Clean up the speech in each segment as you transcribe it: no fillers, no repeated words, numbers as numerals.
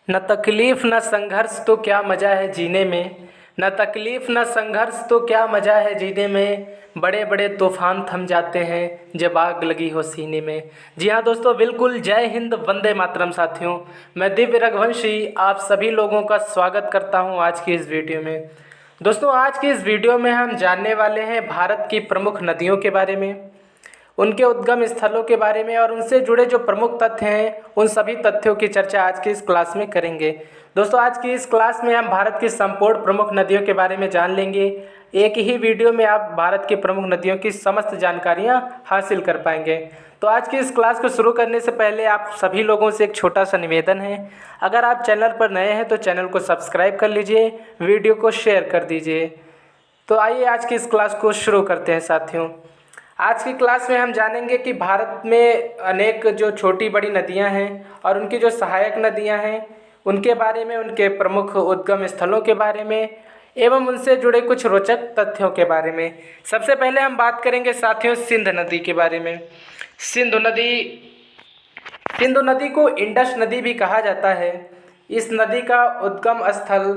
न तकलीफ न संघर्ष तो क्या मज़ा है जीने में। न तकलीफ न संघर्ष तो क्या मज़ा है जीने में। बड़े बड़े तूफान थम जाते हैं जब आग लगी हो सीने में। जी हाँ दोस्तों, बिल्कुल जय हिंद वंदे मातरम साथियों। मैं दिव्य रघुवंशी आप सभी लोगों का स्वागत करता हूँ आज की इस वीडियो में। दोस्तों, आज की इस वीडियो में हम जानने वाले हैं भारत की प्रमुख नदियों के बारे में, उनके उद्गम स्थलों के बारे में और उनसे जुड़े जो प्रमुख तथ्य हैं उन सभी तथ्यों की चर्चा आज की इस क्लास में करेंगे। दोस्तों, आज की इस क्लास में हम भारत की संपूर्ण प्रमुख नदियों के बारे में जान लेंगे। एक ही वीडियो में आप भारत की प्रमुख नदियों की समस्त जानकारियां हासिल कर पाएंगे। तो आज की इस क्लास को शुरू करने से पहले आप सभी लोगों से एक छोटा सा निवेदन है, अगर आप चैनल पर नए हैं तो चैनल को सब्सक्राइब कर लीजिए, वीडियो को शेयर कर दीजिए। तो आइए आज की इस क्लास को शुरू करते हैं साथियों। आज की क्लास में हम जानेंगे कि भारत में अनेक जो छोटी बड़ी नदियां हैं और उनकी जो सहायक नदियां हैं उनके बारे में, उनके प्रमुख उद्गम स्थलों के बारे में एवं उनसे जुड़े कुछ रोचक तथ्यों के बारे में। सबसे पहले हम बात करेंगे साथियों सिंध नदी के बारे में। सिंधु नदी सिंधु नदी को इंडस नदी भी कहा जाता है। इस नदी का उद्गम स्थल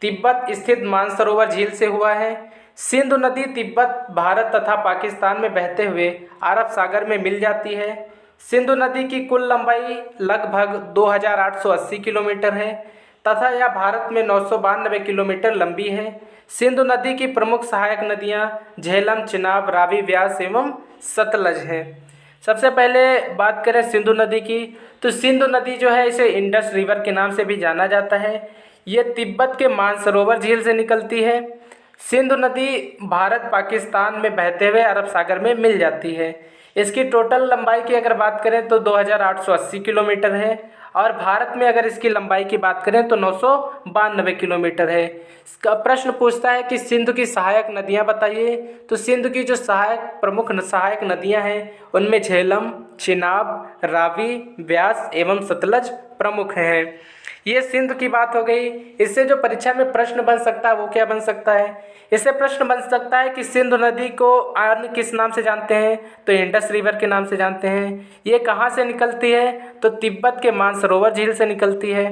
तिब्बत स्थित मानसरोवर झील से हुआ है। सिंधु नदी तिब्बत, भारत तथा पाकिस्तान में बहते हुए अरब सागर में मिल जाती है। सिंधु नदी की कुल लंबाई लगभग 2880 किलोमीटर है तथा यह भारत में 992 किलोमीटर लंबी है। सिंधु नदी की प्रमुख सहायक नदियां झेलम, चिनाब, रावी, व्यास एवं सतलज हैं। सबसे पहले बात करें सिंधु नदी की, तो सिंधु नदी जो है इसे इंडस रिवर के नाम से भी जाना जाता है। ये तिब्बत के मानसरोवर झील से निकलती है। सिंधु नदी भारत पाकिस्तान में बहते हुए अरब सागर में मिल जाती है। इसकी टोटल लंबाई की अगर बात करें तो 2880 किलोमीटर है और भारत में अगर इसकी लंबाई की बात करें तो 992 किलोमीटर है। इसका प्रश्न पूछता है कि सिंधु की सहायक नदियां बताइए। तो सिंधु की जो प्रमुख सहायक नदियां हैं उनमें झेलम, चिनाब, रावी, व्यास एवं सतलज प्रमुख हैं। ये सिंध की बात हो गई। इससे जो परीक्षा में प्रश्न बन सकता है वो क्या बन सकता है? इससे प्रश्न बन सकता है कि सिंधु नदी को अन्य किस नाम से जानते हैं? तो इंडस रिवर के नाम से जानते हैं। ये कहाँ से निकलती है? तो तिब्बत के मानसरोवर झील से निकलती है।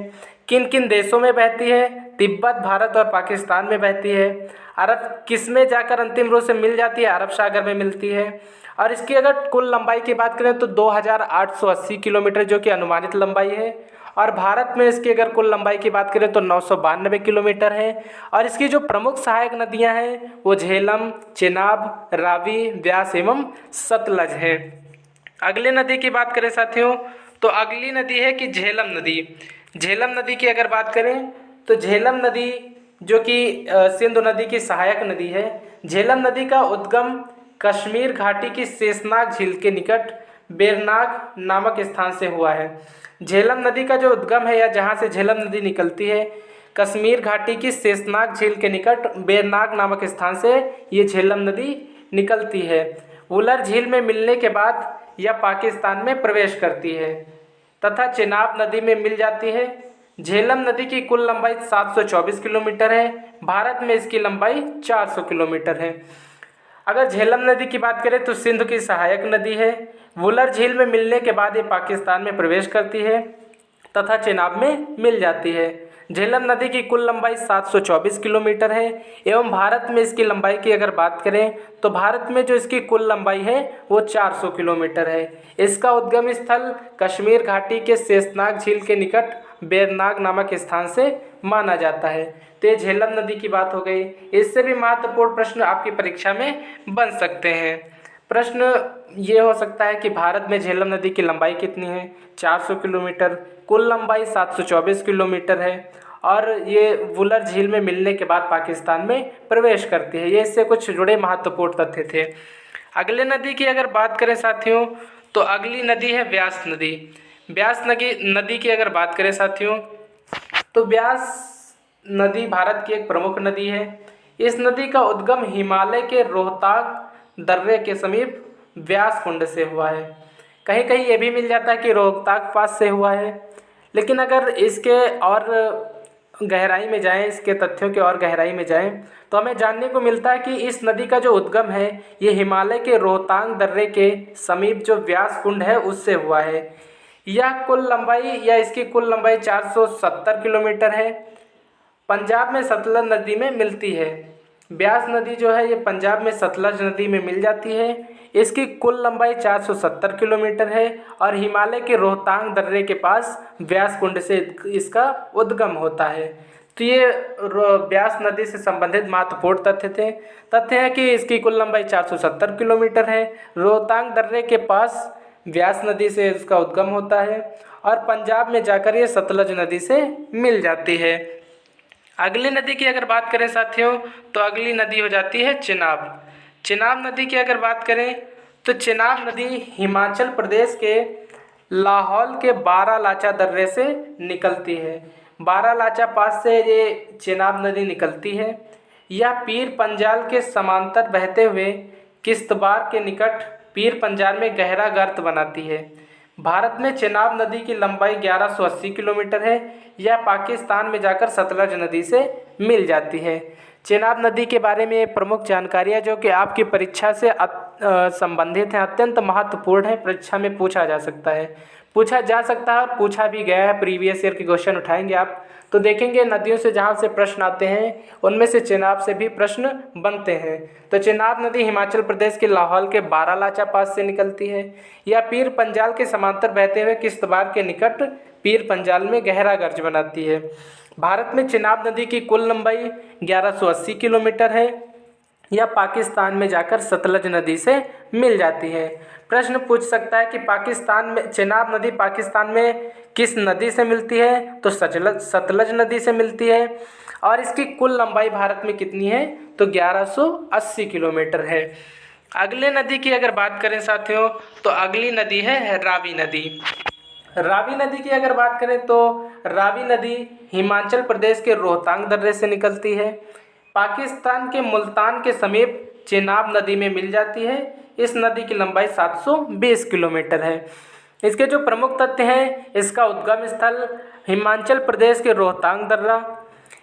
किन किन देशों में बहती है? तिब्बत, भारत और पाकिस्तान में बहती है। अरब किस में जाकर अंतिम रूप से मिल जाती है? अरब सागर में मिलती है। और इसकी अगर कुल लंबाई की बात करें तो 2880 किलोमीटर जो कि अनुमानित लंबाई है। और भारत में इसकी अगर कुल लंबाई की बात करें तो 992 किलोमीटर है। और इसकी जो प्रमुख सहायक नदियां हैं वो झेलम, चिनाब, रावी, व्यास एवं सतलज हैं। अगले नदी की बात करें साथियों तो अगली नदी है कि झेलम नदी। झेलम नदी की अगर बात करें तो झेलम नदी जो कि सिंधु नदी की सहायक नदी है। झेलम नदी का उद्गम कश्मीर घाटी की शेषनाग झील के निकट बेरनाग नामक स्थान से हुआ है। झेलम नदी का जो उद्गम है या जहाँ से झेलम नदी निकलती है, कश्मीर घाटी की शेषनाग झील के निकट बेरनाग नामक स्थान से ये झेलम नदी निकलती है। वुलर झील में मिलने के बाद यह पाकिस्तान में प्रवेश करती है तथा चिनाब नदी में मिल जाती है। झेलम नदी की कुल लंबाई 724 किलोमीटर है। भारत में इसकी लंबाई 400 किलोमीटर है। अगर झेलम नदी की बात करें तो सिंध की सहायक नदी है। वुलर झील में मिलने के बाद ये पाकिस्तान में प्रवेश करती है तथा चिनाब में मिल जाती है। झेलम नदी की कुल लंबाई 724 किलोमीटर है एवं भारत में इसकी लंबाई की अगर बात करें तो भारत में जो इसकी कुल लंबाई है वो 400 किलोमीटर है। इसका उद्गम स्थल कश्मीर घाटी के शेषनाग झील के निकट बेरनाग नामक स्थान से माना जाता है। तो ये झेलम नदी की बात हो गई। इससे भी महत्वपूर्ण प्रश्न आपकी परीक्षा में बन सकते हैं। प्रश्न ये हो सकता है कि भारत में झेलम नदी की लंबाई कितनी है? 400 किलोमीटर। कुल लंबाई 724 किलोमीटर है और ये वुलर झील में मिलने के बाद पाकिस्तान में प्रवेश करती है। ये इससे कुछ जुड़े महत्वपूर्ण तथ्य थे। अगले नदी की अगर बात करें साथियों तो अगली नदी है व्यास नदी। व्यास नदी की अगर बात करें साथियों तो व्यास नदी भारत की एक प्रमुख नदी है। इस नदी का उद्गम हिमालय के रोहतांग दर्रे के समीप व्यास कुंड से हुआ है। कहीं कहीं ये भी मिल जाता है कि रोहतांग पास से हुआ है। लेकिन अगर इसके और गहराई में जाएं, इसके तथ्यों के और गहराई में जाएं तो हमें जानने को मिलता है कि इस नदी का जो उद्गम है ये हिमालय के रोहतांग दर्रे के समीप जो व्यास कुंड है उससे हुआ है। यह कुल लंबाई या इसकी कुल लंबाई 470 किलोमीटर है। पंजाब में सतलज नदी में मिलती है। ब्यास नदी जो है ये पंजाब में सतलज नदी में मिल जाती है। इसकी कुल लंबाई 470 किलोमीटर है और हिमालय के रोहतांग दर्रे के पास व्यास कुंड से इसका उद्गम होता है। तो ये ब्यास नदी से संबंधित महत्वपूर्ण तथ्य है कि इसकी कुल लंबाई 470 किलोमीटर है, रोहतांग दर्रे के पास व्यास नदी से इसका उद्गम होता है और पंजाब में जाकर ये सतलज नदी से मिल जाती है। अगली नदी की अगर बात करें साथियों तो अगली नदी हो जाती है चिनाब। चिनाब नदी की अगर बात करें तो चिनाब नदी हिमाचल प्रदेश के लाहौल के बारालाचा दर्रे से निकलती है। बारालाचा पास से ये चिनाब नदी निकलती है। यह पीर पंजाल के समांतर बहते हुए किश्तवाड़ के निकट पीर पंजाल में गहरा गर्त बनाती है। भारत में चिनाब नदी की लंबाई 1180 किलोमीटर है। यह पाकिस्तान में जाकर सतलज नदी से मिल जाती है। चिनाब नदी के बारे में प्रमुख जानकारियाँ जो कि आपकी परीक्षा से संबंधित हैं, अत्यंत महत्वपूर्ण है, परीक्षा में पूछा जा सकता है और पूछा भी गया है। प्रीवियस ईयर के क्वेश्चन उठाएंगे आप तो देखेंगे नदियों से जहाँ से प्रश्न आते हैं उनमें से चिनाब से भी प्रश्न बनते हैं। तो चिनाब नदी हिमाचल प्रदेश के लाहौल के बारालाचा पास से निकलती है। यह पीर पंजाल के समांतर बहते हुए किश्तवाड़ के निकट पीर पंजाल में गहरा गर्ज बनाती है। भारत में चिनाब नदी की कुल लंबाई 1180 किलोमीटर है। यह पाकिस्तान में जाकर सतलज नदी से मिल जाती है। प्रश्न पूछ सकता है कि पाकिस्तान में चिनाब नदी पाकिस्तान में किस नदी से मिलती है, तो सतलज नदी से मिलती है और इसकी कुल लंबाई भारत में कितनी है, तो 1180 किलोमीटर है। अगले नदी की अगर बात करें साथियों तो अगली नदी है रावी नदी। रावी नदी की अगर बात करें तो रावी नदी हिमाचल प्रदेश के रोहतांग दर्रे से निकलती है। पाकिस्तान के मुल्तान के समीप चिनाब नदी में मिल जाती है। इस नदी की लंबाई 720 किलोमीटर है। इसके जो प्रमुख तथ्य हैं, इसका उद्गम स्थल हिमाचल प्रदेश के रोहतांग दर्रा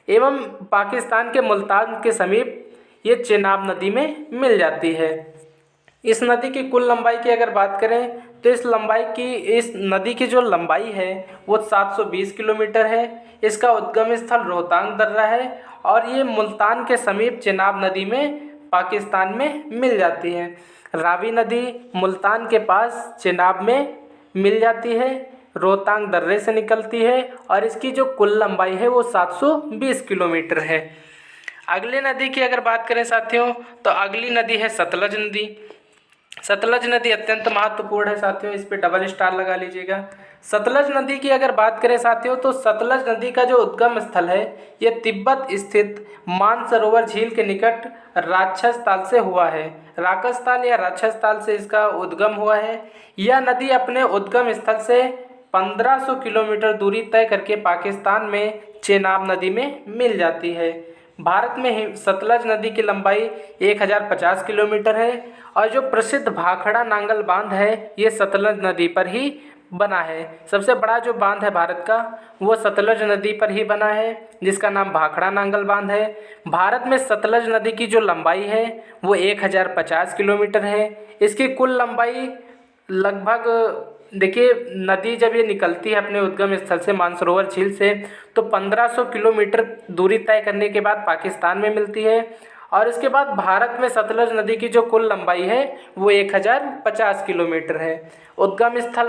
एवं पाकिस्तान के मुल्तान के समीप ये चिनाब नदी में मिल जाती है। इस नदी की कुल लंबाई की अगर बात करें तो इस नदी की जो लंबाई है वो 720 किलोमीटर है। इसका उद्गम स्थल रोहतांग दर्रा है और ये मुल्तान के समीप चिनाब नदी में पाकिस्तान में मिल जाती है। रावी नदी मुल्तान के पास चिनाब में मिल जाती है, रोहतांग दर्रे से निकलती है और इसकी जो कुल लंबाई है वो 720 किलोमीटर है। अगले नदी की अगर बात करें साथियों तो अगली नदी है सतलज नदी। सतलज नदी अत्यंत महत्वपूर्ण है साथियों, इस पे डबल स्टार लगा लीजिएगा। सतलज नदी की अगर बात करें साथियों तो सतलज नदी का जो उद्गम स्थल है ये तिब्बत स्थित मानसरोवर झील के निकट राक्षस ताल से हुआ है। राक्षस ताल या राक्षस ताल से इसका उद्गम हुआ है। यह नदी अपने उद्गम स्थल से 1500 किलोमीटर दूरी तय करके पाकिस्तान में चेनाब नदी में मिल जाती है। भारत में सतलज नदी की लंबाई 1050 किलोमीटर है और जो प्रसिद्ध भाखड़ा नांगल बांध है ये सतलज नदी पर ही बना है। सबसे बड़ा जो बांध है भारत का वो सतलज नदी पर ही बना है जिसका नाम भाखड़ा नांगल बांध है। भारत में सतलज नदी की जो लंबाई है वो 1050 किलोमीटर है। इसकी कुल लंबाई लगभग देखिए नदी जब ये निकलती है अपने उद्गम स्थल से मानसरोवर झील से तो 1500 किलोमीटर दूरी तय करने के बाद पाकिस्तान में मिलती है और इसके बाद भारत में सतलज नदी की जो कुल लंबाई है वो 1050 किलोमीटर है। उद्गम स्थल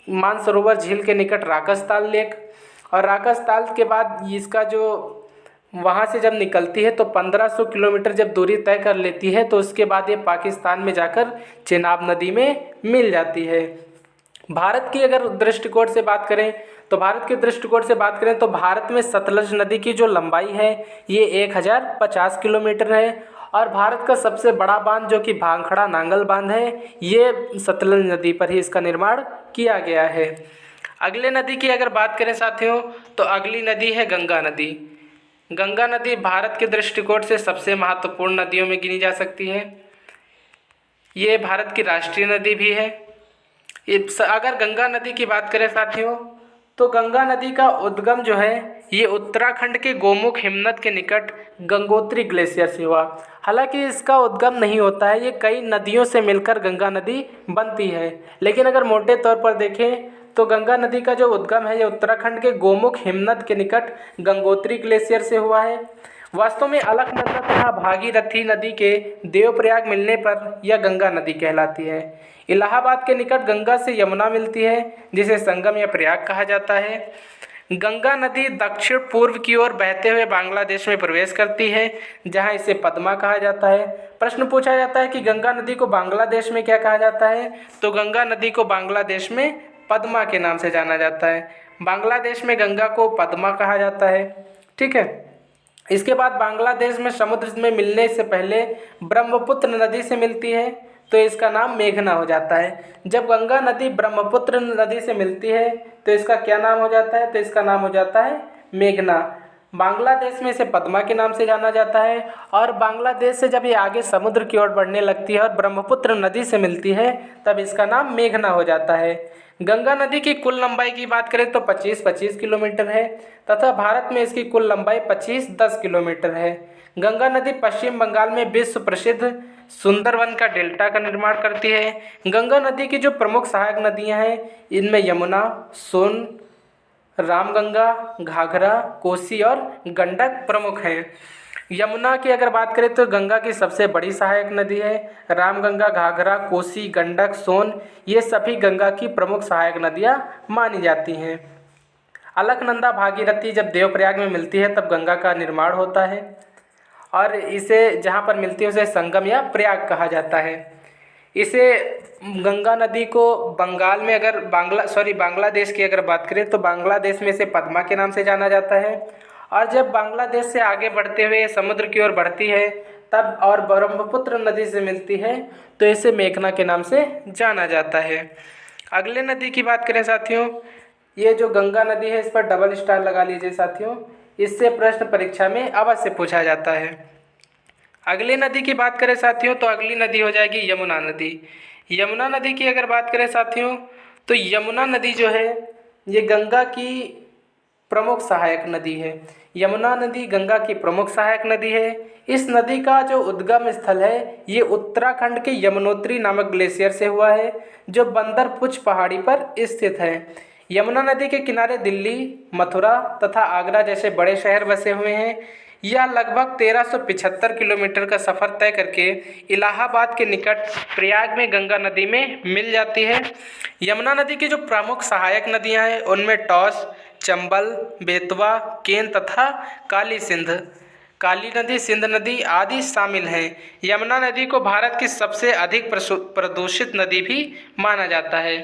मानसरोवर झील के निकट राकसताल लेक और राकसताल के बाद इसका जो वहाँ से जब निकलती है तो 1500 किलोमीटर जब दूरी तय कर लेती है तो उसके बाद ये पाकिस्तान में जाकर चेनाब नदी में मिल जाती है। भारत की अगर दृष्टिकोण से बात करें तो भारत में सतलज नदी की जो लंबाई है ये 1050 किलोमीटर है और भारत का सबसे बड़ा बांध जो कि भाखड़ा नांगल बांध है ये सतलज नदी पर ही इसका निर्माण किया गया है। अगले नदी की अगर बात करें साथियों तो अगली नदी है गंगा नदी। गंगा नदी भारत के दृष्टिकोण से सबसे महत्वपूर्ण नदियों में गिनी जा सकती है। ये भारत की राष्ट्रीय नदी भी है। अगर गंगा नदी की बात करें साथियों तो गंगा नदी का उद्गम जो है ये उत्तराखंड के गोमुख हिमनद के निकट गंगोत्री ग्लेशियर से हुआ। हालांकि इसका उद्गम नहीं होता है, ये कई नदियों से मिलकर गंगा नदी बनती है। लेकिन अगर मोटे तौर पर देखें तो गंगा नदी का जो उद्गम है ये उत्तराखंड के गोमुख हिमनद के निकट गंगोत्री ग्लेशियर से हुआ है। वास्तव में अलकनंदा तथा भागीरथी नदी के देवप्रयाग मिलने पर यह गंगा नदी कहलाती है। इलाहाबाद के निकट गंगा से यमुना मिलती है, जिसे संगम या प्रयाग कहा जाता है। गंगा नदी दक्षिण पूर्व की ओर बहते हुए बांग्लादेश में प्रवेश करती है, जहां इसे पद्मा कहा जाता है। प्रश्न पूछा जाता है कि गंगा नदी को बांग्लादेश में क्या कहा जाता है, तो गंगा नदी को बांग्लादेश में पद्मा के नाम से जाना जाता है। बांग्लादेश में गंगा को पद्मा कहा जाता है। ठीक है। इसके बाद बांग्लादेश में समुद्र में मिलने से पहले ब्रह्मपुत्र नदी से मिलती है, तो इसका नाम मेघना हो जाता है। जब गंगा नदी ब्रह्मपुत्र नदी से मिलती है तो इसका क्या नाम हो जाता है, तो इसका नाम हो जाता है मेघना। बांग्लादेश में इसे पद्मा के नाम से जाना जाता है। और बांग्लादेश से जब ये आगे समुद्र की ओर बढ़ने लगती है और ब्रह्मपुत्र नदी से मिलती है, तब इसका नाम मेघना हो जाता है। गंगा नदी की कुल लंबाई की बात करें तो 25-25 किलोमीटर है, तथा भारत में इसकी कुल लंबाई 25-10 किलोमीटर है। गंगा नदी पश्चिम बंगाल में विश्व प्रसिद्ध सुंदरवन का डेल्टा का निर्माण करती है। गंगा नदी की जो प्रमुख सहायक नदियां हैं, इनमें यमुना, सोन, रामगंगा, घाघरा, कोसी और गंडक प्रमुख हैं। यमुना की अगर बात करें तो गंगा की सबसे बड़ी सहायक नदी है। रामगंगा, घाघरा, कोसी, गंडक, सोन ये सभी गंगा की प्रमुख सहायक नदियां मानी जाती हैं। अलकनंदा भागीरथी जब देवप्रयाग में मिलती है तब गंगा का निर्माण होता है, और इसे जहाँ पर मिलती है उसे संगम या प्रयाग कहा जाता है। इसे गंगा नदी को बंगाल में अगर बांग्लादेश की अगर बात करें तो बांग्लादेश में इसे पद्मा के नाम से जाना जाता है। और जब बांग्लादेश से आगे बढ़ते हुए समुद्र की ओर बढ़ती है तब और ब्रह्मपुत्र नदी से मिलती है तो इसे मेघना के नाम से जाना जाता है। अगले नदी की बात करें साथियों, ये जो गंगा नदी है इस पर डबल स्टार लगा लीजिए साथियों, इससे प्रश्न परीक्षा में अवश्य पूछा जाता है। अगली नदी की बात करें साथियों तो अगली नदी हो जाएगी यमुना नदी। यमुना नदी की अगर बात करें साथियों तो यमुना नदी जो है ये गंगा की प्रमुख सहायक नदी है। यमुना नदी गंगा की प्रमुख सहायक नदी है। इस नदी का जो उद्गम स्थल है ये उत्तराखंड के यमुनोत्री नामक ग्लेशियर से हुआ है, जो बंदरपुछ पहाड़ी पर स्थित है। यमुना नदी के किनारे दिल्ली, मथुरा तथा आगरा जैसे बड़े शहर बसे हुए हैं। यह लगभग 1375 किलोमीटर का सफ़र तय करके इलाहाबाद के निकट प्रयाग में गंगा नदी में मिल जाती है। यमुना नदी की जो प्रमुख सहायक नदियां हैं उनमें टॉस, चंबल, बेतवा, केन तथा काली नदी, सिंध नदी आदि शामिल हैं। यमुना नदी को भारत की सबसे अधिक प्रदूषित नदी भी माना जाता है।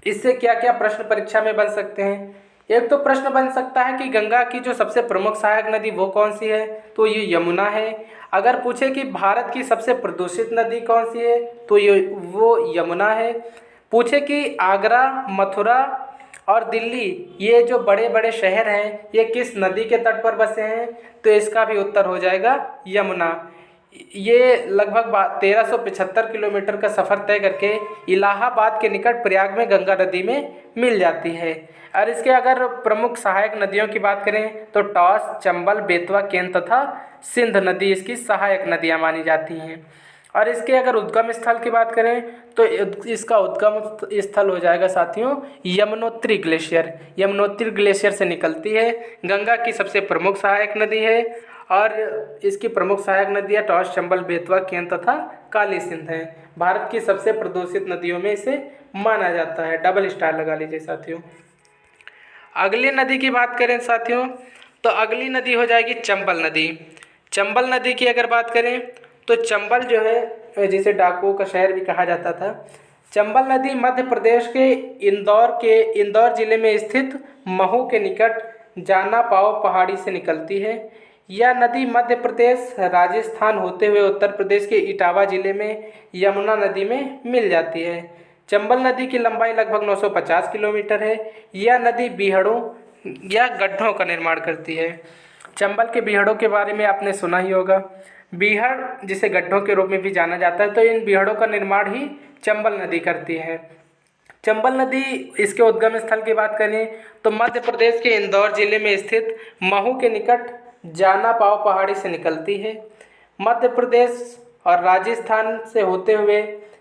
इससे क्या क्या प्रश्न परीक्षा में बन सकते हैं? एक तो प्रश्न बन सकता है कि गंगा की जो सबसे प्रमुख सहायक नदी वो कौन सी है, तो ये यमुना है। अगर पूछे कि भारत की सबसे प्रदूषित नदी कौन सी है, तो वो यमुना है। पूछे कि आगरा, मथुरा और दिल्ली ये जो बड़े बड़े शहर हैं ये किस नदी के तट पर बसे हैं, तो इसका भी उत्तर हो जाएगा यमुना। ये लगभग 1375 किलोमीटर का सफ़र तय करके इलाहाबाद के निकट प्रयाग में गंगा नदी में मिल जाती है। और इसके अगर प्रमुख सहायक नदियों की बात करें तो टॉस, चंबल, बेतवा, केन तथा सिंध नदी इसकी सहायक नदियां मानी जाती हैं। और इसके अगर उद्गम स्थल की बात करें तो इसका उद्गम स्थल हो जाएगा साथियों यमुनोत्री ग्लेशियर। यमुनोत्री ग्लेशियर से निकलती है, गंगा की सबसे प्रमुख सहायक नदी है। और इसकी प्रमुख सहायक नदियाँ टॉस, चंबल, बेतवा, केन तथा काली सिंध हैं। भारत की सबसे प्रदूषित नदियों में इसे माना जाता है। डबल स्टार लगा लीजिए साथियों। अगली नदी की बात करें साथियों तो अगली नदी हो जाएगी चंबल नदी। चंबल नदी की अगर बात करें तो चंबल जो है जिसे डाकुओं का शहर भी कहा जाता था, चंबल नदी मध्य प्रदेश के इंदौर जिले में स्थित महू के निकट जाना पाव पहाड़ी से निकलती है। यह नदी मध्य प्रदेश, राजस्थान होते हुए उत्तर प्रदेश के इटावा जिले में यमुना नदी में मिल जाती है। चंबल नदी की लंबाई लगभग 950 किलोमीटर है। यह नदी बीहड़ों या गड्ढों का निर्माण करती है। चंबल के बीहड़ों के बारे में आपने सुना ही होगा। बीहड़ जिसे गड्ढों के रूप में भी जाना जाता है, तो इन बीहड़ों का निर्माण ही चंबल नदी करती है। चंबल नदी इसके उद्गम स्थल की बात करें तो मध्य प्रदेश के इंदौर जिले में स्थित महू के निकट जाना पाव पहाड़ी से निकलती है। मध्य प्रदेश और राजस्थान से होते हुए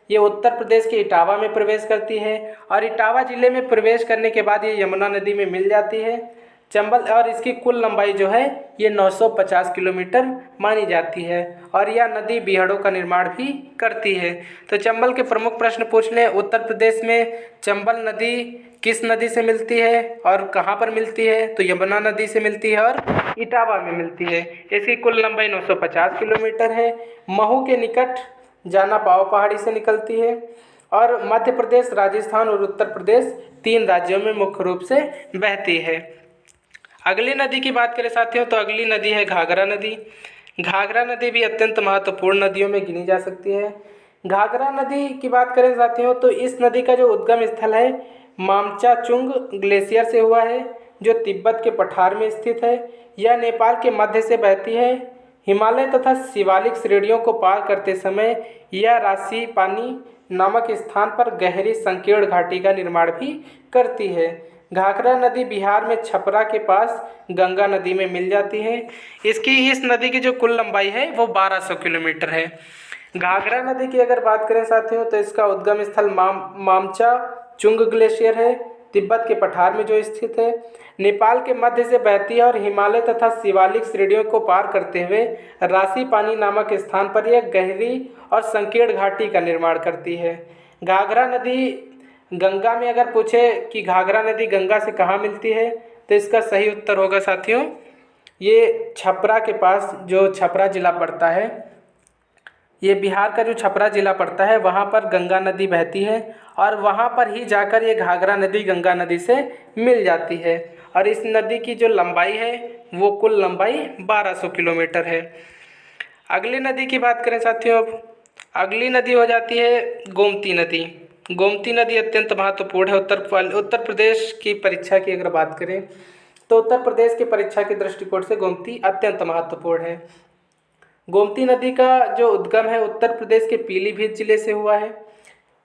ये उत्तर प्रदेश के इटावा में प्रवेश करती है और इटावा ज़िले में प्रवेश करने के बाद ये यमुना नदी में मिल जाती है। चंबल और इसकी कुल लंबाई जो है ये 950 किलोमीटर मानी जाती है और यह नदी बीहड़ों का निर्माण भी करती है। तो चंबल के प्रमुख प्रश्न पूछ लें, उत्तर प्रदेश में चंबल नदी किस नदी से मिलती है और कहाँ पर मिलती है? तो यमुना नदी से मिलती है और इटावा में मिलती है। इसकी कुल लंबाई 950 किलोमीटर है। महू के निकट जाना पाव पहाड़ी से निकलती है और मध्य प्रदेश, राजस्थान और उत्तर प्रदेश 3 राज्यों में मुख्य रूप से बहती है। अगली नदी की बात करें साथियों तो अगली नदी है घाघरा नदी। घाघरा नदी भी अत्यंत महत्वपूर्ण नदियों में गिनी जा सकती है। घाघरा नदी की बात करें साथियों तो इस नदी का जो उद्गम स्थल है मामचाचुंग ग्लेशियर से हुआ है जो तिब्बत के पठार में स्थित है। यह नेपाल के मध्य से बहती है। हिमालय तथा शिवालिक श्रेणियों को पार करते समय यह राशि पानी नामक स्थान पर गहरी संकीर्ण घाटी का निर्माण भी करती है। घाघरा नदी बिहार में छपरा के पास गंगा नदी में मिल जाती है। इस नदी की जो कुल लंबाई है वो 1200 किलोमीटर है। घाघरा नदी की अगर बात करें साथियों तो इसका उद्गम स्थल मामचा चुंग ग्लेशियर है, तिब्बत के पठार में जो स्थित है। नेपाल के मध्य से बहती है और हिमालय तथा शिवालिक श्रेणियों को पार करते हुए राशि पानी नामक स्थान पर यह गहरी और संकीर्ण घाटी का निर्माण करती है। घाघरा नदी गंगा में अगर पूछे कि घाघरा नदी गंगा से कहाँ मिलती है तो इसका सही उत्तर होगा साथियों ये छपरा के पास जो छपरा ज़िला पड़ता है, ये बिहार का जो छपरा ज़िला पड़ता है वहाँ पर गंगा नदी बहती है और वहाँ पर ही जाकर ये घाघरा नदी गंगा नदी से मिल जाती है और इस नदी की जो लंबाई है वो कुल लंबाई 1200 किलोमीटर है। अगली नदी की बात करें साथियों, अब अगली नदी हो जाती है गोमती नदी। गोमती नदी अत्यंत महत्वपूर्ण है। उत्तर प्रदेश की परीक्षा की अगर बात करें तो उत्तर प्रदेश की परीक्षा के दृष्टिकोण से गोमती अत्यंत महत्वपूर्ण है। गोमती नदी का जो उद्गम है उत्तर प्रदेश के पीलीभीत जिले से हुआ है।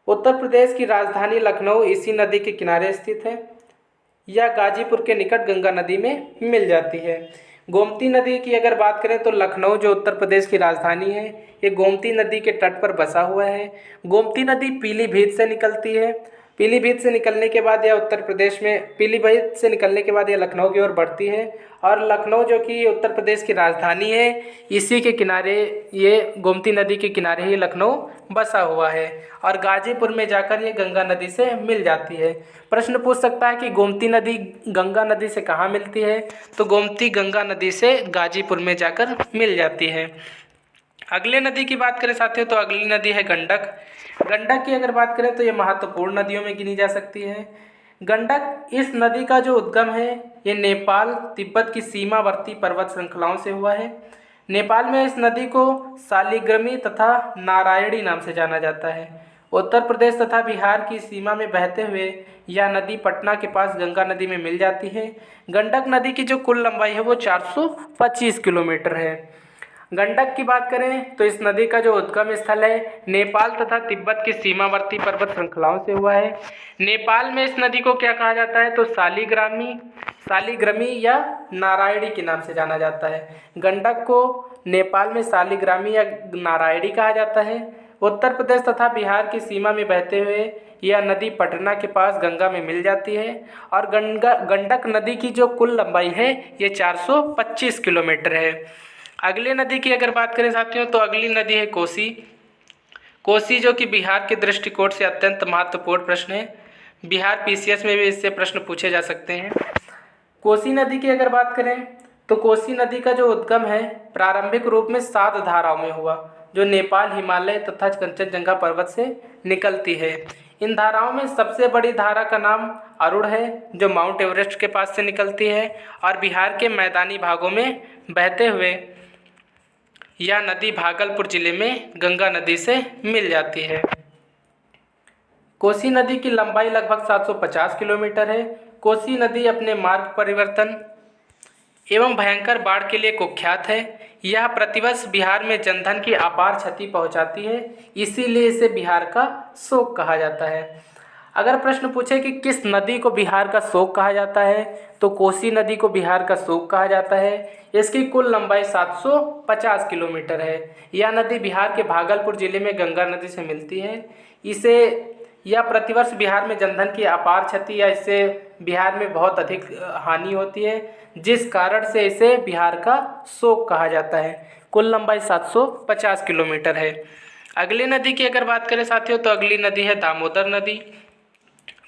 उत्तर प्रदेश की राजधानी लखनऊ इसी नदी के किनारे स्थित है। यह गाजीपुर के निकट गंगा नदी में मिल जाती है। गोमती नदी की अगर बात करें तो लखनऊ जो उत्तर प्रदेश की राजधानी है ये गोमती नदी के तट पर बसा हुआ है। गोमती नदी पीलीभीत से निकलती है। पीलीभीत से निकलने के बाद यह उत्तर प्रदेश में पीलीभीत से निकलने के बाद यह लखनऊ की ओर बढ़ती है और लखनऊ जो कि उत्तर प्रदेश की राजधानी है इसी के किनारे ये गोमती नदी के किनारे ही लखनऊ बसा हुआ है और गाजीपुर में जाकर ये गंगा नदी से मिल जाती है। प्रश्न पूछ सकता है कि गोमती नदी गंगा नदी से कहाँ मिलती है? तो गोमती गंगा नदी से गाजीपुर में जाकर मिल जाती है। अगले नदी की बात करें साथियों तो अगली नदी है गंडक। गंडक की अगर बात करें तो ये महत्वपूर्ण नदियों में गिनी जा सकती है। गंडक इस नदी का जो उद्गम है ये नेपाल तिब्बत की सीमावर्ती पर्वत श्रृंखलाओं से हुआ है। नेपाल में इस नदी को शालिग्रामी तथा नारायणी नाम से जाना जाता है। उत्तर प्रदेश तथा बिहार की सीमा में बहते हुए यह नदी पटना के पास गंगा नदी में मिल जाती है। गंडक नदी की जो कुल लंबाई है वो 425 किलोमीटर है। गंडक की बात करें तो इस नदी का जो उद्गम स्थल है नेपाल तथा तिब्बत की सीमावर्ती पर्वत श्रृंखलाओं से हुआ है। नेपाल में इस नदी को क्या कहा जाता है? तो शालिग्रामी या नारायणी के नाम से जाना जाता है। गंडक को नेपाल में शालिग्रामी या नारायणी कहा जाता है। उत्तर प्रदेश तथा बिहार की सीमा में बहते हुए यह नदी पटना के पास गंगा में मिल जाती है और गंडक नदी की जो कुल लंबाई है ये 425 किलोमीटर है। अगली नदी की अगर बात करें साथियों तो अगली नदी है कोसी। कोसी जो कि बिहार के दृष्टिकोण से अत्यंत महत्वपूर्ण प्रश्न है। बिहार पीसीएस में भी इससे प्रश्न पूछे जा सकते हैं। कोसी नदी की अगर बात करें तो कोसी नदी का जो उद्गम है प्रारंभिक रूप में 7 धाराओं में हुआ जो नेपाल, हिमालय तथा कंचनजंगा पर्वत से निकलती है। इन धाराओं में सबसे बड़ी धारा का नाम अरुण है जो माउंट एवरेस्ट के पास से निकलती है और बिहार के मैदानी भागों में बहते हुए यह नदी भागलपुर जिले में गंगा नदी से मिल जाती है। कोसी नदी की लंबाई लगभग 750 किलोमीटर है। कोसी नदी अपने मार्ग परिवर्तन एवं भयंकर बाढ़ के लिए कुख्यात है। यह प्रतिवर्ष बिहार में जनधन की अपार क्षति पहुंचाती है, इसीलिए इसे बिहार का शोक कहा जाता है। अगर प्रश्न पूछे कि किस नदी को बिहार का शोक कहा जाता है, तो कोसी नदी को बिहार का शोक कहा जाता है। इसकी कुल लंबाई 750 किलोमीटर है। यह नदी बिहार के भागलपुर जिले में गंगा नदी से मिलती है। इसे यह प्रतिवर्ष बिहार में जनधन की अपार क्षति या इससे बिहार में बहुत अधिक हानि होती है, जिस कारण से इसे बिहार का शोक कहा जाता है। कुल लंबाई 750 किलोमीटर है। अगली नदी की अगर बात करें साथियों, तो अगली नदी है दामोदर नदी।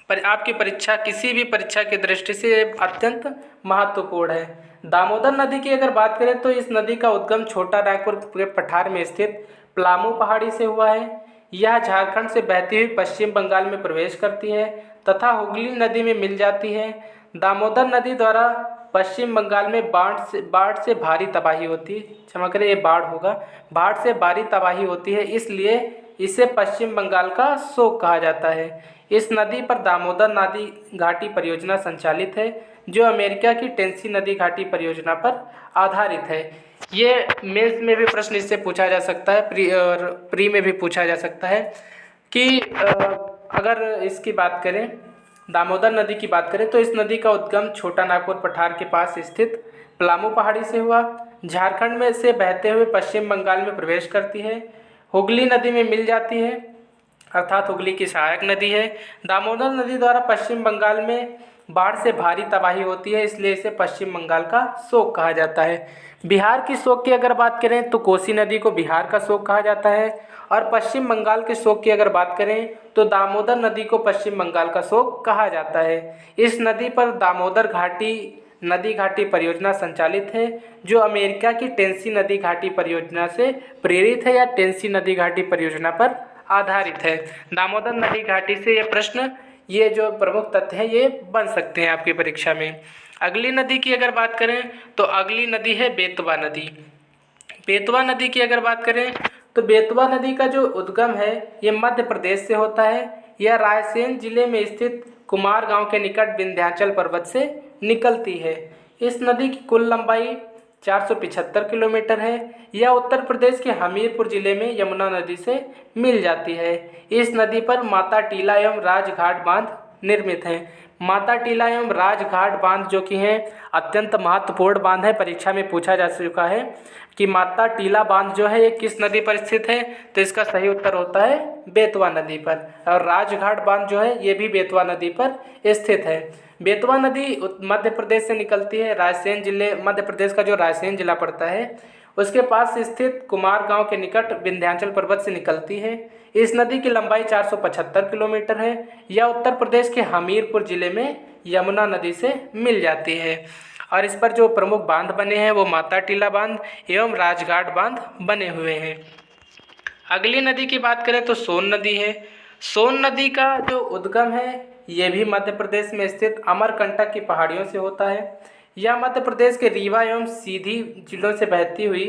पर आपकी परीक्षा किसी भी परीक्षा की दृष्टि से अत्यंत महत्वपूर्ण है। दामोदर नदी की अगर बात करें तो इस नदी का उद्गम छोटा नागपुर के पठार में स्थित पलामू पहाड़ी से हुआ है। यह झारखंड से बहती हुई पश्चिम बंगाल में प्रवेश करती है तथा हुगली नदी में मिल जाती है। दामोदर नदी द्वारा पश्चिम बंगाल में बाढ़ से भारी तबाही होती है। क्षमा करें, ये बाढ़ होगा। बाढ़ से भारी तबाही होती है, इसलिए इसे पश्चिम बंगाल का शोक कहा जाता है। इस नदी पर दामोदर नदी घाटी परियोजना संचालित है, जो अमेरिका की टेनेसी नदी घाटी परियोजना पर आधारित है। ये मेंस में भी प्रश्न इससे पूछा जा सकता है, प्री में भी पूछा जा सकता है कि अगर इसकी बात करें, दामोदर नदी की बात करें, तो इस नदी का उद्गम छोटा नागपुर पठार के पास स्थित पलामू पहाड़ी से हुआ। झारखंड में से बहते हुए पश्चिम बंगाल में प्रवेश करती है, हुगली नदी में मिल जाती है, अर्थात हुगली की सहायक नदी है। दामोदर नदी द्वारा पश्चिम बंगाल में बाढ़ से भारी तबाही होती है, इसलिए इसे पश्चिम बंगाल का शोक कहा जाता है। बिहार की शोक की अगर बात करें तो कोसी नदी को बिहार का शोक कहा जाता है, और पश्चिम बंगाल के शोक की अगर बात करें तो दामोदर नदी को पश्चिम बंगाल का शोक कहा जाता है। इस नदी पर दामोदर नदी घाटी परियोजना संचालित है, जो अमेरिका की टेनेसी नदी घाटी परियोजना से प्रेरित है या टेनेसी नदी घाटी परियोजना पर आधारित है। दामोदर नदी घाटी से ये प्रश्न, ये जो प्रमुख तथ्य हैं, ये बन सकते हैं आपकी परीक्षा में। अगली नदी की अगर बात करें तो अगली नदी है बेतवा नदी। बेतवा नदी की अगर बात करें तो बेतवा नदी का जो उद्गम है ये मध्य प्रदेश से होता है। यह रायसेन जिले में स्थित कुमार गांव के निकट विंध्याचल पर्वत से निकलती है। इस नदी की कुल लंबाई 475 किलोमीटर है। यह उत्तर प्रदेश के हमीरपुर जिले में यमुना नदी से मिल जाती है। इस नदी पर माता टीला एवं राजघाट बांध निर्मित हैं। माता टीला एवं राजघाट बांध जो कि हैं अत्यंत महत्वपूर्ण बांध है, परीक्षा में पूछा जा चुका है कि माता टीला बांध जो है ये किस नदी पर स्थित है, तो इसका सही उत्तर होता है बेतवा नदी पर। और राजघाट बांध जो है ये भी बेतवा नदी पर स्थित है। बेतवा नदी मध्य प्रदेश से निकलती है। रायसेन जिले, मध्य प्रदेश का जो रायसेन जिला पड़ता है उसके पास स्थित कुमार गांव के निकट विंध्याचल पर्वत से निकलती है। इस नदी की लंबाई 475 किलोमीटर है। यह उत्तर प्रदेश के हमीरपुर जिले में यमुना नदी से मिल जाती है। और इस पर जो प्रमुख बांध बने हैं वो माता टीला बांध एवं राजघाट बांध बने हुए हैं। अगली नदी की बात करें तो सोन नदी है। सोन नदी का जो उद्गम है ये भी मध्य प्रदेश में स्थित अमरकंटक की पहाड़ियों से होता है। यह मध्य प्रदेश के रीवा एवं सीधी जिलों से बहती हुई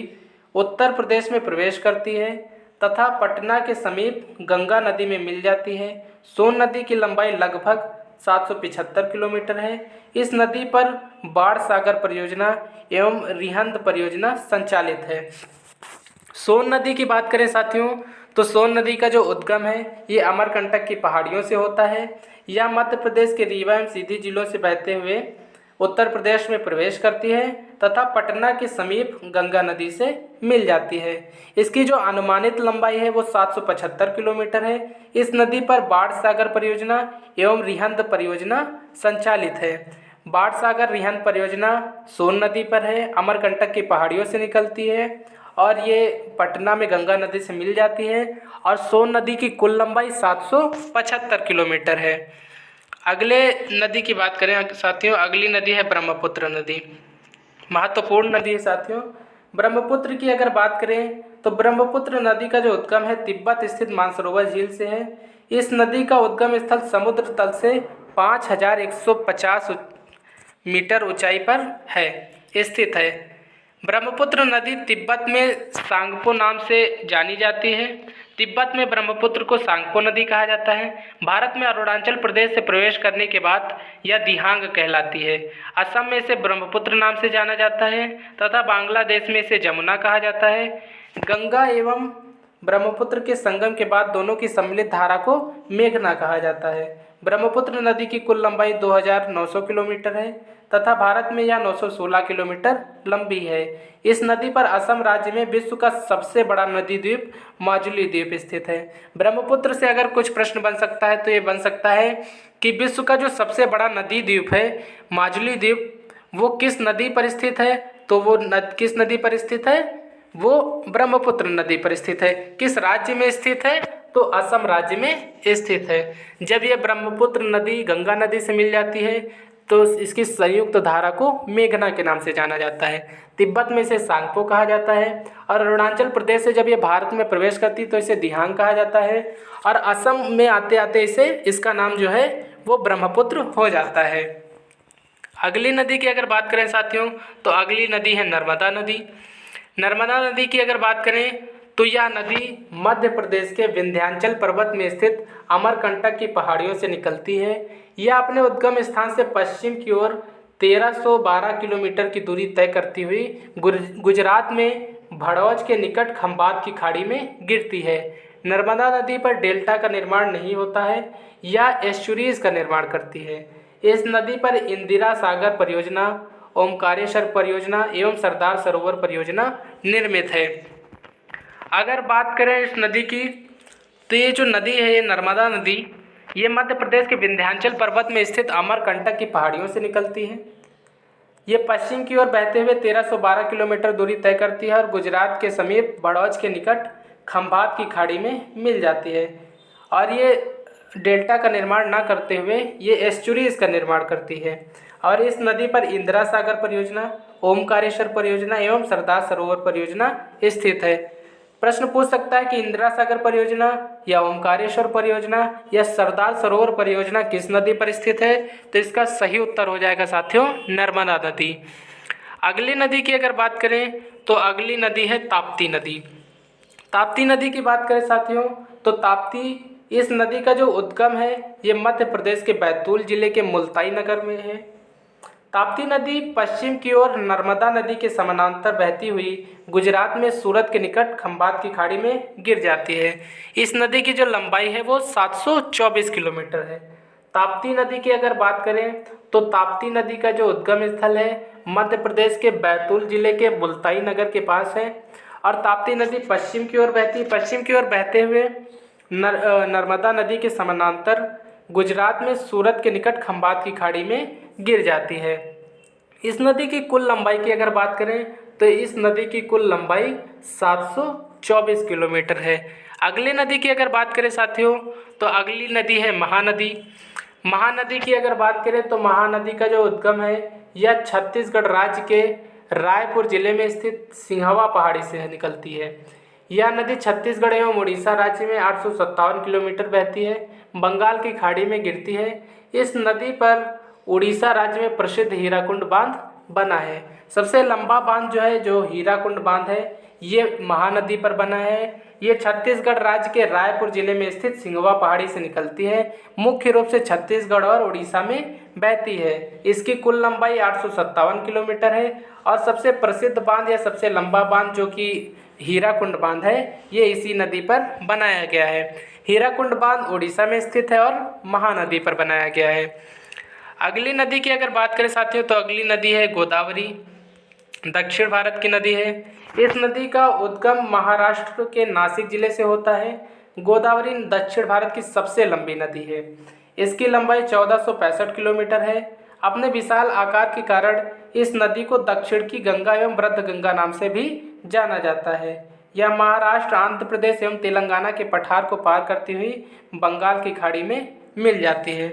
उत्तर प्रदेश में प्रवेश करती है तथा पटना के समीप गंगा नदी में मिल जाती है। सोन नदी की लंबाई लगभग 775 किलोमीटर है। इस नदी पर बाढ़ सागर परियोजना एवं रिहंद परियोजना संचालित है। सोन नदी की बात करें साथियों तो सोन नदी का जो उद्गम है ये अमरकंटक की पहाड़ियों से होता है। यह मध्य प्रदेश के रीवा एवं सीधी जिलों से बहते हुए उत्तर प्रदेश में प्रवेश करती है तथा पटना के समीप गंगा नदी से मिल जाती है। इसकी जो अनुमानित लंबाई है वो 775 किलोमीटर है। इस नदी पर बाढ़ सागर परियोजना एवं रिहंद परियोजना संचालित है। बाढ़ सागर रिहंद परियोजना सोन नदी पर है, अमरकंटक की पहाड़ियों से निकलती है और ये पटना में गंगा नदी से मिल जाती है। और सोन नदी की कुल लंबाई 775 किलोमीटर है। अगले नदी की बात करें साथियों, अगली नदी है ब्रह्मपुत्र नदी। महत्वपूर्ण नदी है साथियों। ब्रह्मपुत्र की अगर बात करें तो ब्रह्मपुत्र नदी का जो उद्गम है तिब्बत स्थित मानसरोवर झील से है। इस नदी का उद्गम स्थल समुद्र तल से 5150 मीटर ऊंचाई पर है स्थित है। ब्रह्मपुत्र नदी तिब्बत में सांगपो नाम से जानी जाती है। तिब्बत में ब्रह्मपुत्र को सांगपो नदी कहा जाता है। भारत में अरुणाचल प्रदेश से प्रवेश करने के बाद यह दिहांग कहलाती है। असम में इसे ब्रह्मपुत्र नाम से जाना जाता है तथा बांग्लादेश में इसे जमुना कहा जाता है। गंगा एवं ब्रह्मपुत्र के संगम के बाद दोनों की सम्मिलित धारा को मेघना कहा जाता है। ब्रह्मपुत्र नदी की कुल लंबाई 2900 किलोमीटर है तथा भारत में यह 916 किलोमीटर लंबी है। इस नदी पर असम राज्य में विश्व का सबसे बड़ा नदी द्वीप माजुली द्वीप स्थित है। ब्रह्मपुत्र से अगर कुछ प्रश्न बन सकता है तो ये बन सकता है कि विश्व का जो सबसे बड़ा नदी द्वीप है माजुली द्वीप, वो किस नदी पर स्थित है? तो वो किस नदी पर स्थित है? वो ब्रह्मपुत्र नदी पर स्थित है। किस राज्य में स्थित है? तो असम राज्य में स्थित है। जब ये ब्रह्मपुत्र नदी गंगा नदी से मिल जाती है तो इसकी संयुक्त धारा को मेघना के नाम से जाना जाता है। तिब्बत में इसे सांगपो कहा जाता है और अरुणाचल प्रदेश से जब ये भारत में प्रवेश करती तो इसे दिहांग कहा जाता है और असम में आते आते इसका नाम जो है वो ब्रह्मपुत्र हो जाता है। अगली नदी की अगर बात करें साथियों तो अगली नदी है नर्मदा नदी। नर्मदा नदी की अगर बात करें तो यह नदी मध्य प्रदेश के विंध्याचल पर्वत में स्थित अमरकंटक की पहाड़ियों से निकलती है। यह अपने उद्गम स्थान से पश्चिम की ओर 1312 किलोमीटर की दूरी तय करती हुई गुजरात में भड़ौज के निकट खंबात की खाड़ी में गिरती है। नर्मदा नदी पर डेल्टा का निर्माण नहीं होता है, यह एस्चुरीज का निर्माण करती है। इस नदी पर इंदिरा सागर परियोजना, ओमकारेश्वर परियोजना एवं सरदार सरोवर परियोजना निर्मित है। अगर बात करें इस नदी की तो ये जो नदी है ये नर्मदा नदी ये मध्य प्रदेश के विंध्याचल पर्वत में स्थित अमरकंटक की पहाड़ियों से निकलती है। ये पश्चिम की ओर बहते हुए 1312 किलोमीटर दूरी तय करती है और गुजरात के समीप बड़ौज के निकट खंभात की खाड़ी में मिल जाती है और ये डेल्टा का निर्माण न करते हुए ये एस्चुरीज का निर्माण करती है। और इस नदी पर इंदिरा सागर परियोजना, ओमकारेश्वर परियोजना एवं सरदार सरोवर परियोजना स्थित है। प्रश्न पूछ सकता है कि इंदिरा सागर परियोजना या ओमकारेश्वर परियोजना या सरदार सरोवर परियोजना किस नदी पर स्थित है? तो इसका सही उत्तर हो जाएगा साथियों नर्मदा नदी। अगली नदी की अगर बात करें तो अगली नदी है ताप्ती नदी। ताप्ती नदी की बात करें साथियों तो ताप्ती इस नदी का जो उद्गम है ये मध्य प्रदेश के बैतूल जिले के मुल्ताई नगर में है। ताप्ती नदी पश्चिम की ओर नर्मदा नदी के समानांतर बहती हुई गुजरात में सूरत के निकट खंबात की खाड़ी में गिर जाती है। इस नदी की जो लंबाई है वो 724 किलोमीटर है। ताप्ती नदी की अगर बात करें तो ताप्ती नदी का जो उद्गम स्थल है मध्य प्रदेश के बैतूल जिले के मुल्ताई नगर के पास है और ताप्ती नदी पश्चिम की ओर बहते हुए नर्मदा नदी के समानांतर गुजरात में सूरत के निकट खंबात की खाड़ी में गिर जाती है। इस नदी की कुल लंबाई की अगर बात करें तो इस नदी की कुल लंबाई 724 किलोमीटर है। अगली नदी की अगर बात करें साथियों तो अगली नदी है महानदी। महानदी की अगर बात करें तो महानदी का जो उद्गम है यह छत्तीसगढ़ राज्य के रायपुर जिले में स्थित सिंहवा पहाड़ी से निकलती है। यह नदी छत्तीसगढ़ एवं उड़ीसा राज्य में 857 किलोमीटर बहती है, बंगाल की खाड़ी में गिरती है। इस नदी पर उड़ीसा राज्य में प्रसिद्ध हीराकुंड बांध बना है। सबसे लंबा बांध जो है जो हीराकुंड बांध है ये महानदी पर बना है। ये छत्तीसगढ़ राज्य के रायपुर जिले में स्थित सिंगवा पहाड़ी से निकलती है, मुख्य रूप से छत्तीसगढ़ और उड़ीसा में बहती है। इसकी कुल लंबाई 857 किलोमीटर है और सबसे प्रसिद्ध बांध या सबसे लंबा बांध जो कि हीराकुंड बांध है ये इसी नदी पर बनाया गया है। हीराकुंड बांध उड़ीसा में स्थित है और महानदी पर बनाया गया है। अगली नदी की अगर बात करें साथियों तो अगली नदी है गोदावरी, दक्षिण भारत की नदी है। इस नदी का उद्गम महाराष्ट्र के नासिक जिले से होता है। गोदावरी दक्षिण भारत की सबसे लंबी नदी है। इसकी लंबाई 1465 किलोमीटर है। अपने विशाल आकार के कारण इस नदी को दक्षिण की गंगा एवं वृद्ध गंगा नाम से भी जाना जाता है। यह महाराष्ट्र, आंध्र प्रदेश एवं तेलंगाना के पठार को पार करती हुई बंगाल की खाड़ी में मिल जाती है।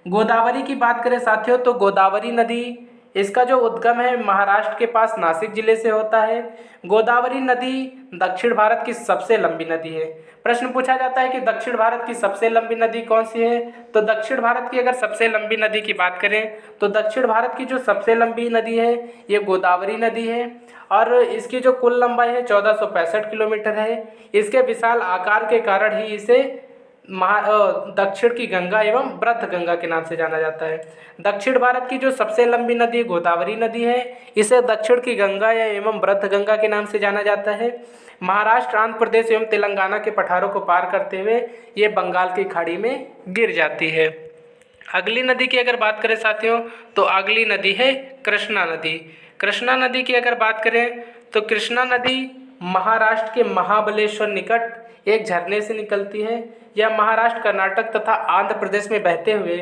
गोदावरी की बात करें साथियों तो गोदावरी नदी इसका जो उद्गम है महाराष्ट्र के पास नासिक जिले से होता है। गोदावरी नदी दक्षिण भारत की सबसे लंबी नदी है। प्रश्न पूछा जाता है कि दक्षिण भारत की सबसे लंबी नदी कौन सी है? तो दक्षिण भारत की अगर सबसे लंबी नदी की बात करें तो दक्षिण भारत की जो सबसे लंबी नदी है ये गोदावरी नदी है और इसकी जो कुल लंबाई है 1465 किलोमीटर है। इसके विशाल आकार के कारण ही इसे दक्षिण की गंगा एवं वृद्ध गंगा के नाम से जाना जाता है। दक्षिण भारत की जो सबसे लंबी नदी गोदावरी नदी है इसे दक्षिण की गंगा या एवं वृद्ध गंगा के नाम से जाना जाता है। महाराष्ट्र, आंध्र प्रदेश एवं तेलंगाना के पठारों को पार करते हुए ये बंगाल की खाड़ी में गिर जाती है। अगली नदी की अगर बात करें साथियों तो अगली नदी है कृष्णा नदी। कृष्णा नदी की अगर बात करें तो कृष्णा नदी महाराष्ट्र के महाबलेश्वर निकट एक झरने से निकलती है। यह महाराष्ट्र, कर्नाटक तथा आंध्र प्रदेश में बहते हुए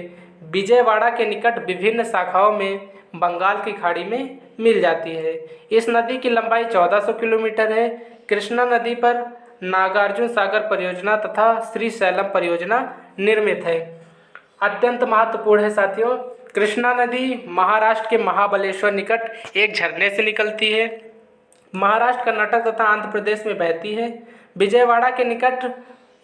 विजयवाड़ा के निकट विभिन्न शाखाओं में बंगाल की खाड़ी में मिल जाती है। इस नदी की लंबाई 1400 किलोमीटर है। कृष्णा नदी पर नागार्जुन सागर परियोजना तथा श्रीशैलम परियोजना निर्मित है। अत्यंत महत्वपूर्ण है साथियों, कृष्णा नदी महाराष्ट्र के महाबलेश्वर निकट एक झरने से निकलती है। महाराष्ट्र, कर्नाटक तथा आंध्र प्रदेश में बहती है। विजयवाड़ा के निकट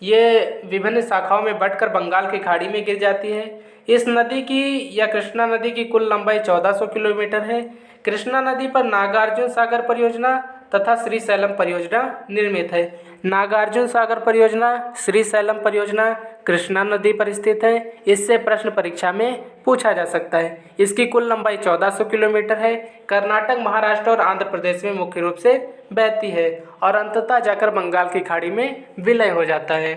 ये विभिन्न शाखाओं में बंटकर बंगाल की खाड़ी में गिर जाती है। इस नदी की या कृष्णा नदी की कुल लंबाई 1400 किलोमीटर है। कृष्णा नदी पर नागार्जुन सागर परियोजना तथा श्रीशैलम परियोजना निर्मित है। नागार्जुन सागर परियोजना, श्रीशैलम परियोजना कृष्णा नदी पर स्थित है। इससे प्रश्न परीक्षा में पूछा जा सकता है। इसकी कुल लंबाई 1400 किलोमीटर है। कर्नाटक, महाराष्ट्र और आंध्र प्रदेश में मुख्य रूप से बहती है और अंततः जाकर बंगाल की खाड़ी में विलय हो जाता है।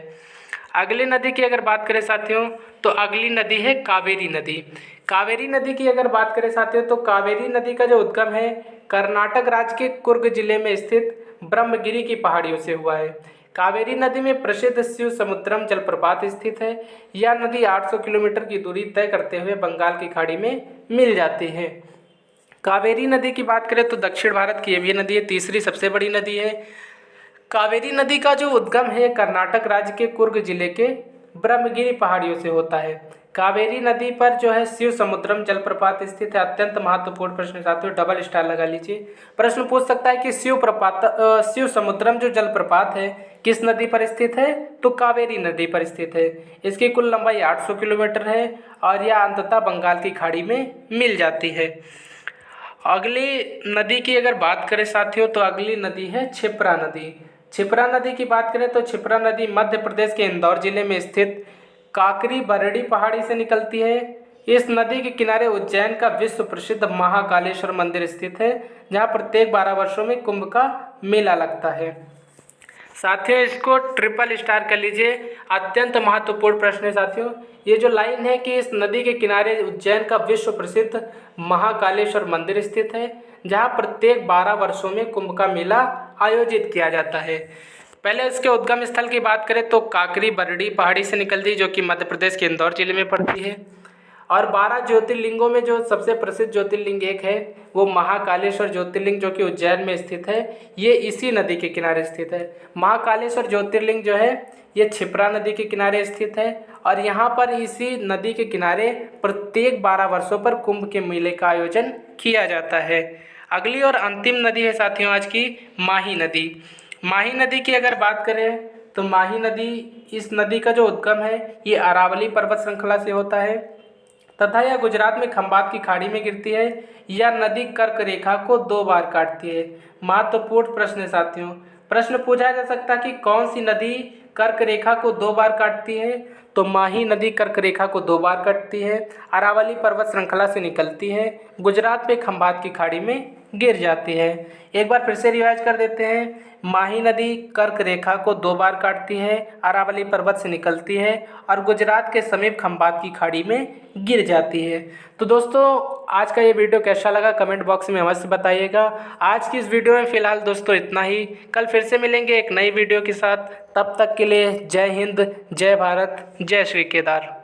अगली नदी की अगर बात करें साथियों तो अगली नदी है कावेरी नदी। कावेरी नदी की अगर बात करें साथियों तो कावेरी नदी का जो उद्गम है कर्नाटक राज्य के कुर्ग जिले में स्थित ब्रह्मगिरी की पहाड़ियों से हुआ है। कावेरी नदी में प्रसिद्ध शिव समुद्रम जलप्रपात स्थित है। यह नदी 800 किलोमीटर की दूरी तय करते हुए बंगाल की खाड़ी में मिल जाती है। कावेरी नदी की बात करें तो दक्षिण भारत की ये नदी है, तीसरी सबसे बड़ी नदी है। कावेरी नदी का जो उद्गम है कर्नाटक राज्य के कुर्ग जिले के ब्रह्मगिरी पहाड़ियों से होता है। कावेरी नदी पर जो है शिव समुद्रम जलप्रपात स्थित है। अत्यंत महत्वपूर्ण प्रश्न साथियों, डबल स्टार लगा लीजिए। प्रश्न पूछ सकता है कि शिव समुद्रम जो जलप्रपात है किस नदी पर स्थित है, तो कावेरी नदी पर स्थित है। इसकी कुल लंबाई 800 किलोमीटर है और यह अंततः बंगाल की खाड़ी में मिल जाती है। अगली नदी की अगर बात करें साथियों तो अगली नदी है क्षिप्रा नदी। क्षिप्रा नदी की बात करें तो क्षिप्रा नदी मध्य प्रदेश के इंदौर जिले में स्थित काकरी बरड़ी पहाड़ी से निकलती है। इस नदी के किनारे उज्जैन का विश्व प्रसिद्ध महाकालेश्वर मंदिर स्थित है, जहाँ प्रत्येक 12 वर्षों में कुंभ का मेला लगता है। साथियों इसको ट्रिपल स्टार कर लीजिए। अत्यंत महत्वपूर्ण प्रश्न है साथियों। ये जो लाइन है कि इस नदी के किनारे उज्जैन का विश्व प्रसिद्ध महाकालेश्वर मंदिर स्थित है, जहाँ प्रत्येक 12 वर्षों में कुंभ का मेला आयोजित किया जाता है। पहले इसके उद्गम स्थल की बात करें तो काकरी बरड़ी पहाड़ी से निकलती है, जो कि मध्य प्रदेश के इंदौर जिले में पड़ती है। और 12 ज्योतिर्लिंगों में जो सबसे प्रसिद्ध ज्योतिर्लिंग एक है वो महाकालेश्वर ज्योतिर्लिंग, जो कि उज्जैन में स्थित है। ये इसी नदी के किनारे स्थित है। महाकालेश्वर ज्योतिर्लिंग जो है ये क्षिप्रा नदी के किनारे स्थित है और यहाँ पर इसी नदी के किनारे प्रत्येक 12 वर्षों पर कुंभ के मेले का आयोजन किया जाता है। अगली और अंतिम नदी है साथियों आज की माही नदी। माही नदी की अगर बात करें तो माही नदी, इस नदी का जो उद्गम है ये अरावली पर्वत श्रृंखला से होता है तथा यह गुजरात में खंबात की खाड़ी में गिरती है। यह नदी कर्क रेखा को 2 बार काटती है। महत्वपूर्ण प्रश्न है साथियों। प्रश्न पूछा जा सकता है कि कौन सी नदी कर्क रेखा को 2 बार काटती है, तो माही नदी कर्क रेखा को 2 बार काटती है, अरावली पर्वत श्रृंखला से निकलती है, गुजरात में खंबात की खाड़ी में गिर जाती है। एक बार फिर से रिवाइज कर देते हैं। माही नदी कर्क रेखा को 2 बार काटती है, अरावली पर्वत से निकलती है और गुजरात के समीप खंबात की खाड़ी में गिर जाती है। तो दोस्तों आज का ये वीडियो कैसा लगा कमेंट बॉक्स में अवश्य बताइएगा। आज की इस वीडियो में फ़िलहाल दोस्तों इतना ही। कल फिर से मिलेंगे एक नई वीडियो के साथ। तब तक के लिए जय हिंद, जय भारत, जय श्री केदार।